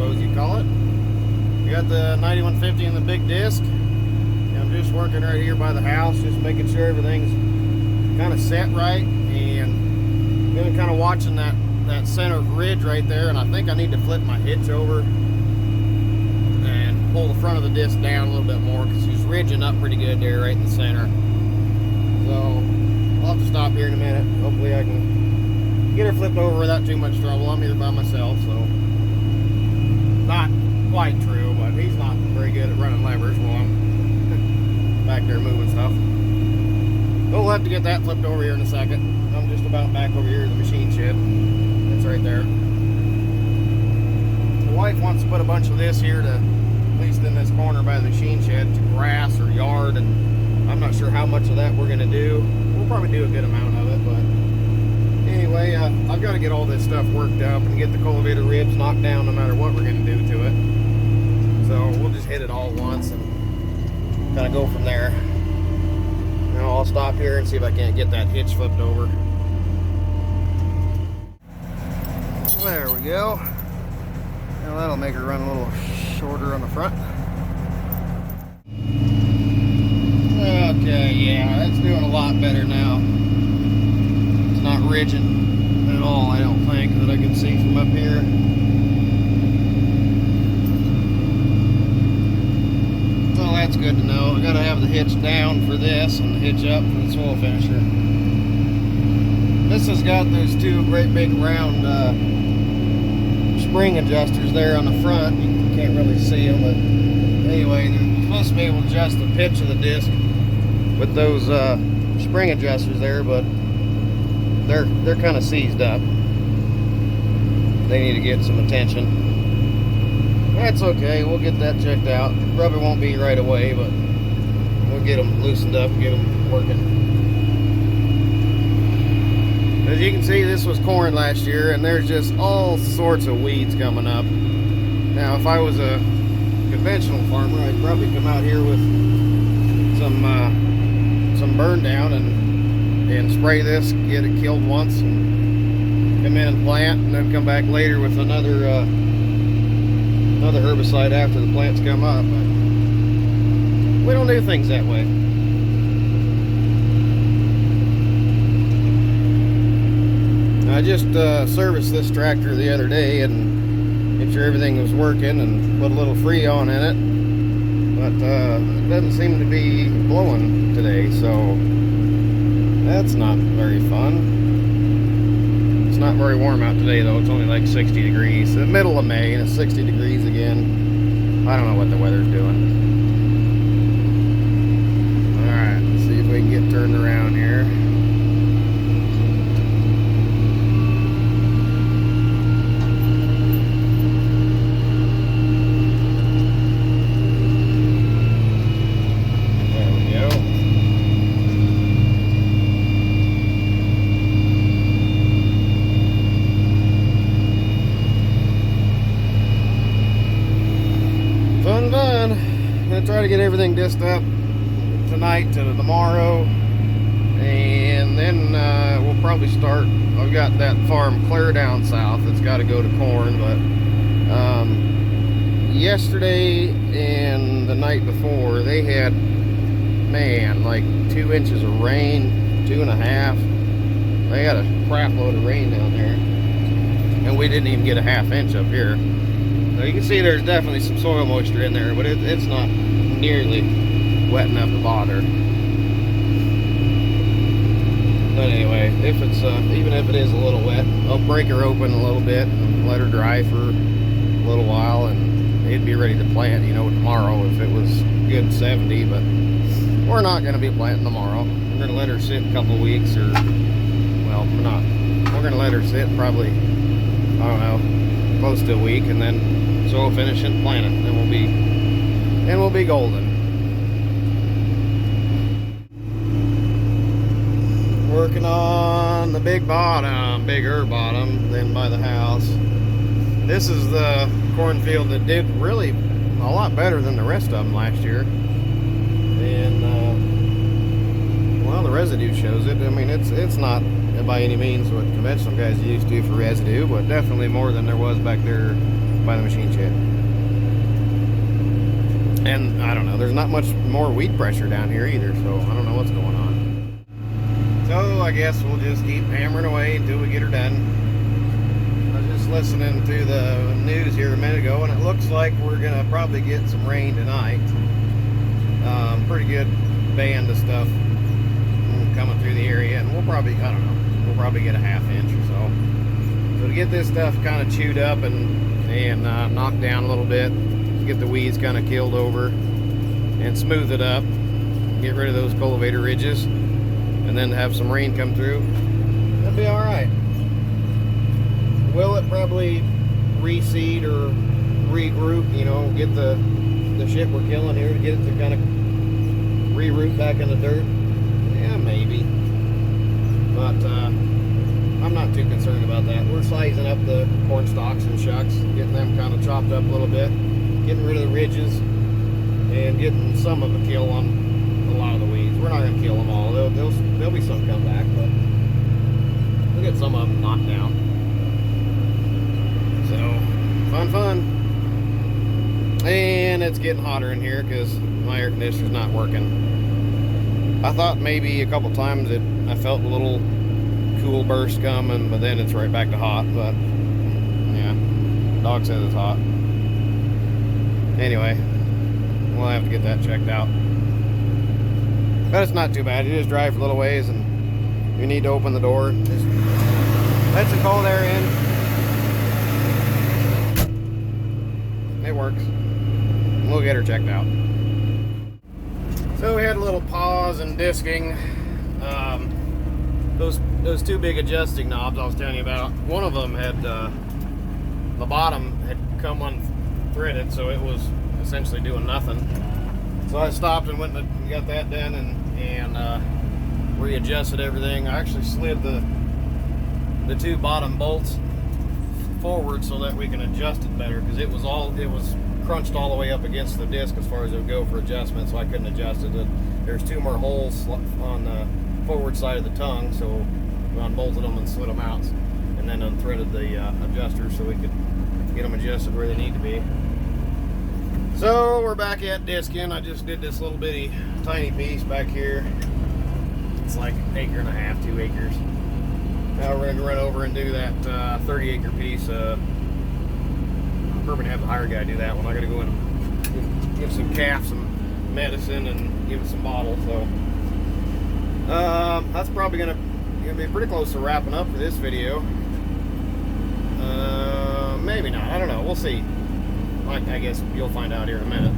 suppose you call it. We got the 9150 in the big disc. And I'm just working right here by the house, just making sure everything's kind of set right, and been kind of watching that center ridge right there, and I think I need to flip my hitch over and pull the front of the disc down a little bit more, because she's ridging up pretty good there right in the center. So I'll have to stop here in a minute. Hopefully I can get her flipped over without too much trouble. I'm here by myself, so not quite true, but he's not very good at running levers while I'm back there moving stuff. But we'll have to get that flipped over here in a second. I'm just about back over here in the machine shed. It's right there. The wife wants to put a bunch of this here to, at least in this corner by the machine shed, to grass or yard, and I'm not sure how much of that we're going to do. We'll probably do a good amount of it, but anyway, I've got to get all this stuff worked up and get the cultivator ribs knocked down no matter what we're going to do to it. So we'll just hit it all at once and kind of go from there. Now I'll stop here and see if I can't get that hitch flipped over. There we go. Now that'll make her run a little shorter on the front. Okay, yeah, that's doing a lot better now. It's not ridging at all, I don't think, that I can see from up here. Well, that's good to know. I gotta have the hitch down for this and the hitch up for the soil finisher. This has got those two great big round spring adjusters there on the front. You can't really see them, but anyway, they're supposed to be able to adjust the pitch of the disc with those spring adjusters there, but they're kind of seized up. They need to get some attention. That's okay, we'll get that checked out. Probably won't be right away, but we'll get them loosened up and get them working. As you can see, this was corn last year, and there's just all sorts of weeds coming up. Now, if I was a conventional farmer, I'd probably come out here with some burn down and spray this, get it killed once, and come in and plant, and then come back later with another herbicide after the plants come up. But we don't do things that way. I just serviced this tractor the other day and made sure everything was working and put a little Freon in it, but it doesn't seem to be blowing today, so that's not very fun. It's not very warm out today though. It's only like 60 degrees. The middle of May and it's 60 degrees again. I don't know what the weather's doing. Alright, let's see if we can get turned around here. Try to get everything disced up tonight to tomorrow, and then we'll probably start. I've got that farm clear down south that's got to go to corn, but yesterday and the night before they had, man, like 2 inches of rain, 2.5. They had a crap load of rain down there, and we didn't even get a ½ inch up here. So you can see there's definitely some soil moisture in there, but it's not nearly wet enough to bother. But anyway, if it's even if it is a little wet, I'll break her open a little bit and let her dry for a little while, and it'd be ready to plant, you know, tomorrow if it was good 70. But we're not going to be planting tomorrow. We're going to let her sit a couple weeks, or well, we're not. We're going to let her sit probably, I don't know, close to a week, and then soil finish and plant it. Then we'll be golden. Working on the bigger bottom than by the house. This is the cornfield that did really a lot better than the rest of them last year. And well, the residue shows it. I mean, it's not by any means what conventional guys used to for residue, but definitely more than there was back there by the machine shed. And I don't know, there's not much more weed pressure down here either, so I don't know what's going on. So I guess we'll just keep hammering away until we get her done. I was just listening to the news here a minute ago, and it looks like we're gonna probably get some rain tonight. Pretty good band of stuff coming through the area, and we'll probably, I don't know, we'll probably get a ½ inch or so. So to get this stuff kind of chewed up and knocked down a little bit, get the weeds kind of killed over and smooth it up, get rid of those cultivator ridges, and then have some rain come through, that'll be all right. Will it probably reseed or regroup, you know, get the shit we're killing here to get it to kind of re-root back in the dirt? Yeah, maybe. But I'm not too concerned about that. We're sizing up the corn stalks and shucks, getting them kind of chopped up a little bit, getting rid of the ridges, and getting some of a kill on a lot of the weeds. We're not going to kill them all. There'll be some come back, but we'll get some of them knocked down. So, fun. And it's getting hotter in here because my air conditioner's not working. I thought maybe a couple times I felt a little cool burst coming, but then it's right back to hot. But yeah, dog says it's hot. Anyway, we'll have to get that checked out. But it's not too bad. You just drive for a little ways and you need to open the door. Just let some cold air in. It works. We'll get her checked out. So we had a little pause in disking. Those two big adjusting knobs I was telling you about, one of them had the bottom had come unthreaded, so it was essentially doing nothing. So I stopped and went and got that done and readjusted everything. I actually slid the two bottom bolts forward so that we can adjust it better, because it was crunched all the way up against the disc as far as it would go for adjustment, so I couldn't adjust it. There's two more holes on the forward side of the tongue, so we unbolted them and slid them out, and then unthreaded the adjusters so we could get them adjusted where they need to be. So we're back at disking. I just did this little bitty tiny piece back here. It's like 1.5 acres, 2 acres. Now we're gonna run over and do that 30-acre piece. We're gonna have the hire guy do that one. I gotta go in and give some calf some medicine and give it some bottles. So that's probably gonna be pretty close to wrapping up for this video. Maybe not. I don't know. We'll see. I guess you'll find out here in a minute.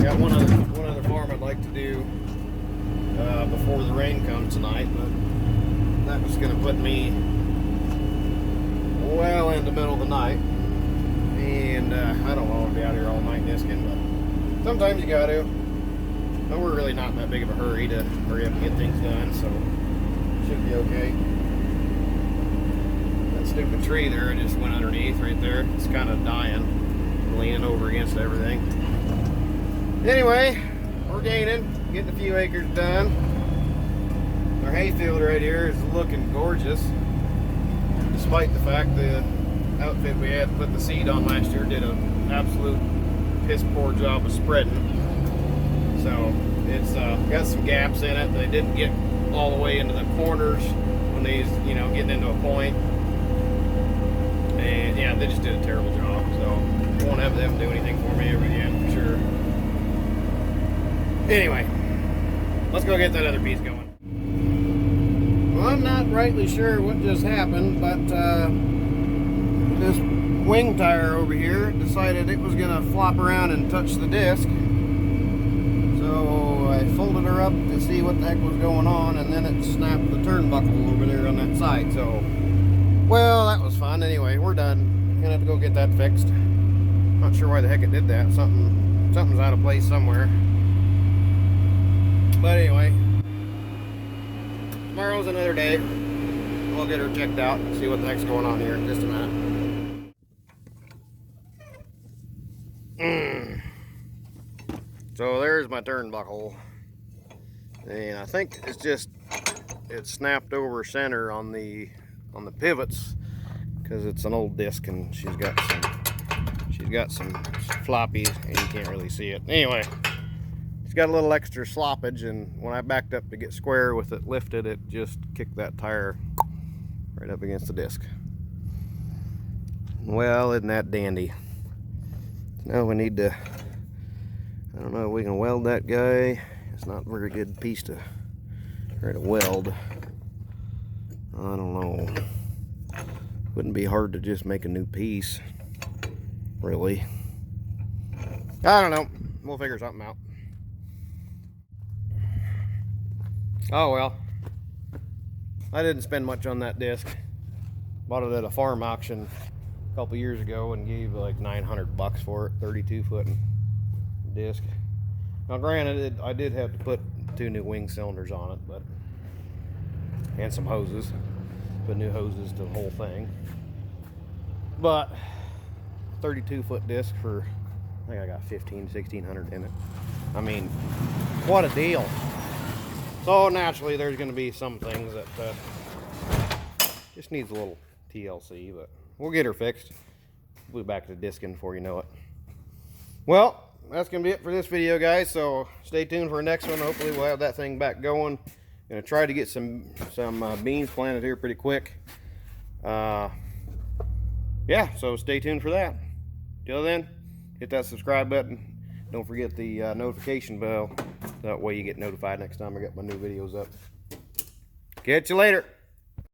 Got one other farm I'd like to do before the rain comes tonight, but that was gonna put me well in the middle of the night. And I don't want to be out here all night disking, but sometimes you got to. But we're really not in that big of a hurry to hurry up and get things done, so should be okay. That stupid tree there, I just went underneath right there. It's kind of dying, leaning over against everything. Anyway, we're gaining, getting a few acres done. Our hayfield right here is looking gorgeous, despite the fact the outfit we had to put the seed on last year did an absolute piss poor job of spreading. So it's got some gaps in it. They didn't get all the way into the corners when these, you know, getting into a point. And yeah, they just did a terrible job. So I won't have them do anything for me ever again, for sure. Anyway, let's go get that other piece going. Well, I'm not rightly sure what just happened, but this wing tire over here decided it was gonna flop around and touch the disc. So I folded her up to see what the heck was going on, and then it snapped the turnbuckle over there on that side. So, well, that was fun. Anyway, we're done. Gonna have to go get that fixed. Not sure why the heck it did that. Something's out of place somewhere. But anyway, tomorrow's another day. We'll get her checked out and see what the heck's going on here in just a minute. So there's my turnbuckle, and I think it's snapped over center on the pivots, because it's an old disc and she's got some She's got some floppies, and you can't really see it. Anyway, it's got a little extra sloppage, and when I backed up to get square with it lifted, it just kicked that tire right up against the disc. Well, isn't that dandy? Now we need to, I don't know if we can weld that guy. It's not a very good piece to try to weld. I don't know. Wouldn't be hard to just make a new piece, really. I don't know. We'll figure something out. Oh well. I didn't spend much on that disc. Bought it at a farm auction a couple years ago and gave like $900 for it. 32-foot disc. Now granted, I did have to put 2 new wing cylinders on it, but and some hoses. Put new hoses to the whole thing. But 32-foot disc for, I think I got 1,600 in it. I mean, what a deal. So naturally there's going to be some things that just needs a little TLC, but we'll get her fixed. We'll be back to discing before you know it. Well, that's going to be it for this video, guys. So stay tuned for the next one. Hopefully we'll have that thing back going. Going to try to get some beans planted here pretty quick. Yeah, so stay tuned for that. Till then, hit that subscribe button. Don't forget the notification bell. That way you get notified next time I get my new videos up. Catch you later.